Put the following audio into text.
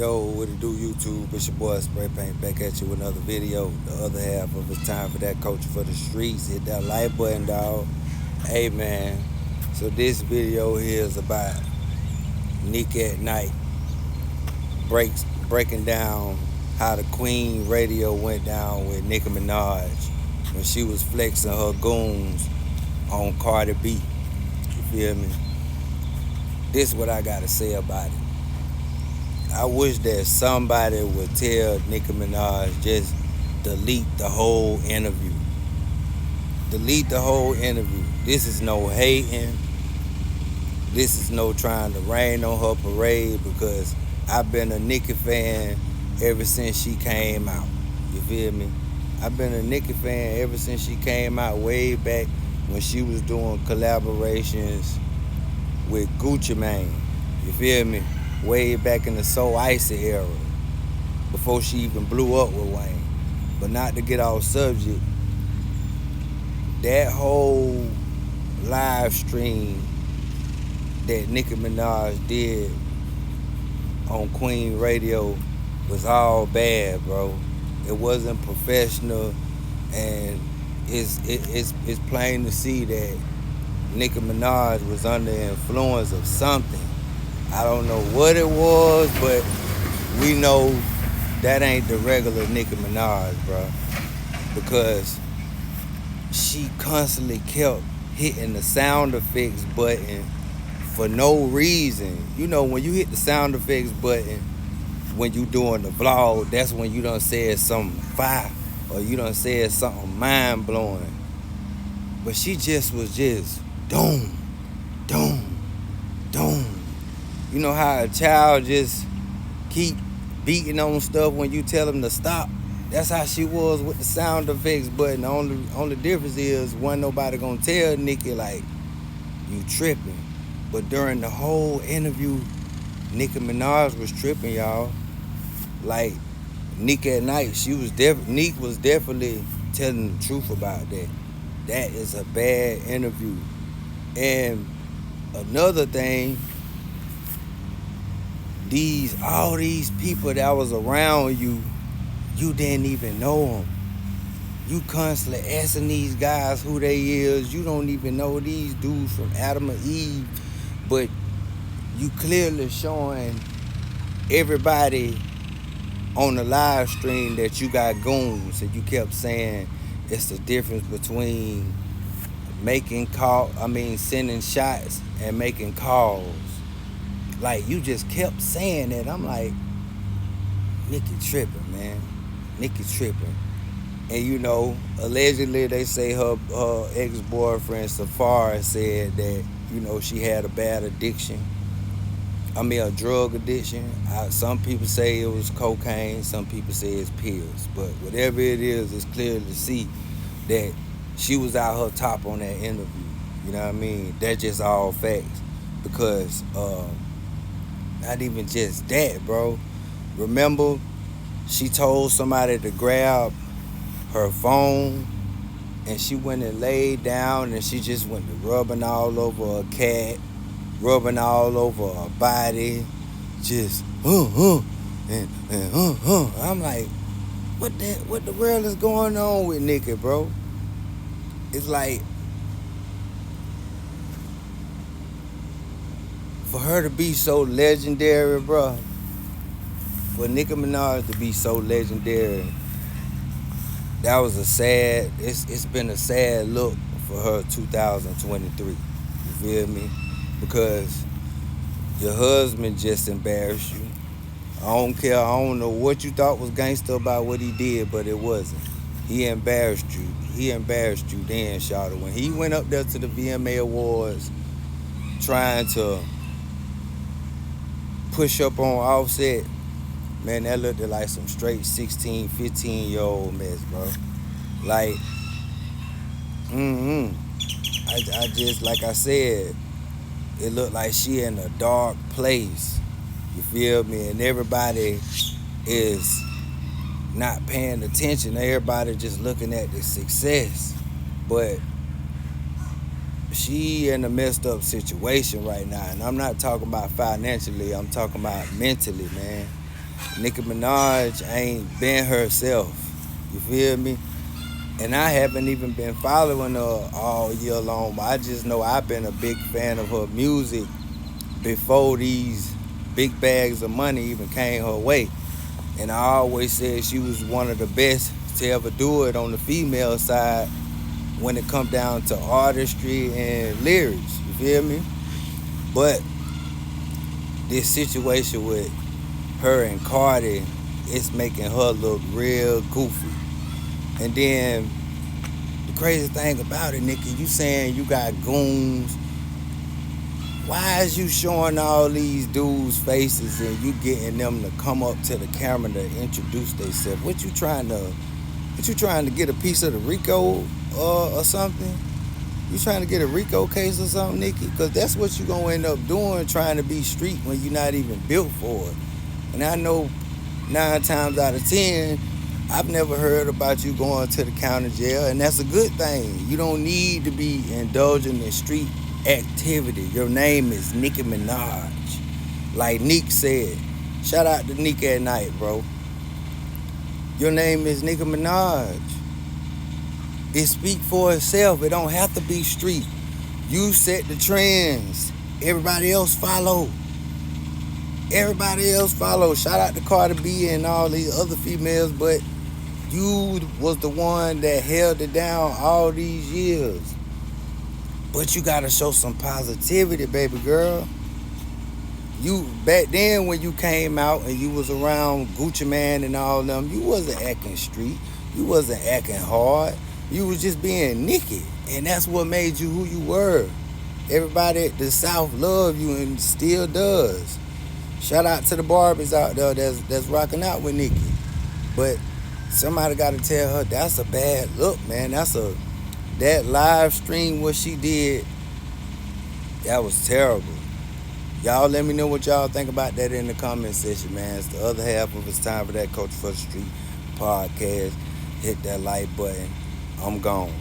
Yo, what it do, YouTube? It's your boy Spray Paint back at you with another video. The other half of it's time for that culture for the streets. Hit that like button, dog. Hey, man. So this video here is about Nique at Nite breaking down how the Queen radio went down with Nicki Minaj when she was flexing her goons on Cardi B. You feel me? This is what I gotta say about it. I wish that somebody would tell Nicki Minaj just delete the whole interview. Delete the whole interview. This is no hating. This is no trying to rain on her parade because I've been a Nicki fan ever since she came out. You feel me? I've been a Nicki fan ever since she came out way back when she was doing collaborations with Gucci Mane. You feel me? Way back in the So Icy era, before she even blew up with Wayne. But not to get off subject, that whole live stream that Nicki Minaj did on Queen Radio was all bad, bro. It wasn't professional, and it's plain to see that Nicki Minaj was under influence of something. I don't know what it was, but we know that ain't the regular Nicki Minaj, bro. Because she constantly kept hitting the sound effects button for no reason. You know, when you hit the sound effects button when you doing the vlog, that's when you done said something fire or you done said something mind-blowing. But she just was just doom, doom, doom. You know how a child just keep beating on stuff when you tell them to stop? That's how she was with the sound effects button. The only difference is wasn't nobody gonna tell Nicki like, you tripping. But during the whole interview, Nicki Minaj was tripping, y'all. Like, Nique at Nite, Nique was definitely telling the truth about that. That is a bad interview. And another thing, all these people that was around you, you didn't even know them. You constantly asking these guys who they is. You don't even know these dudes from Adam and Eve, but you clearly showing everybody on the live stream that you got goons, and you kept saying it's the difference between sending shots and making calls. Like, you just kept saying that. I'm like, Nicki tripping, man. Nicki tripping. And you know, allegedly they say her ex-boyfriend Safari said that, you know, she had a bad addiction. A drug addiction. Some people say it was cocaine, some people say it's pills. But whatever it is, it's clear to see that she was out her top on that interview. You know what I mean? That's just all facts. Because not even just that, bro. Remember, she told somebody to grab her phone, and she went and laid down, and she just went to rubbing all over a cat, rubbing all over her body, just and I'm like, what the world is going on with Nicki, bro? It's like, for her to be so legendary, bro, for Nicki Minaj to be so legendary, that was it's been a sad look for her 2023. You feel me? Because your husband just embarrassed you. I don't care, I don't know what you thought was gangster about what he did, but it wasn't. He embarrassed you. He embarrassed you then, Shawty. When he went up there to the VMA Awards trying to push up on Offset, man, that looked like some straight 16, 15-year-old mess, bro. Like, I just, like I said, it looked like she in a dark place. You feel me? And everybody is not paying attention. Everybody just looking at the success. But she in a messed up situation right now. And I'm not talking about financially. I'm talking about mentally, man. Nicki Minaj ain't been herself. You feel me? And I haven't even been following her all year long. But I just know I've been a big fan of her music before these big bags of money even came her way. And I always said she was one of the best to ever do it on the female side when it come down to artistry and lyrics. You feel me? But this situation with her and Cardi, it's making her look real goofy. And then the crazy thing about it, Nicki, you saying you got goons. Why is you showing all these dudes' faces and you getting them to come up to the camera to introduce themselves? What you trying to get a piece of the Rico or something? You trying to get a Rico case or something, Nicki? Because that's what you going to end up doing, trying to be street when you're not even built for it. And I know 9 times out of 10, I've never heard about you going to the county jail, and that's a good thing. You don't need to be indulging in street activity. Your name is Nicki Minaj. Like Nique said. Shout out to Nique at Nite, bro. Your name is Nicki Minaj. It speak for itself. It don't have to be street. You set the trends. Everybody else follow. Everybody else follow. Shout out to Cardi B and all these other females, but you was the one that held it down all these years. But you gotta show some positivity, baby girl. You back then when you came out and you was around Gucci Man and all them, you wasn't acting street. You wasn't acting hard. You was just being Nicki, and that's what made you who you were. Everybody at the South loved you and still does. Shout out to the Barbies out there that's rocking out with Nicki. But somebody got to tell her that's a bad look, man. That live stream what she did, that was terrible. Y'all let me know what y'all think about that in the comment section, man. It's the other half of It's Time for That Culture for the Street podcast. Hit that like button. I'm gone.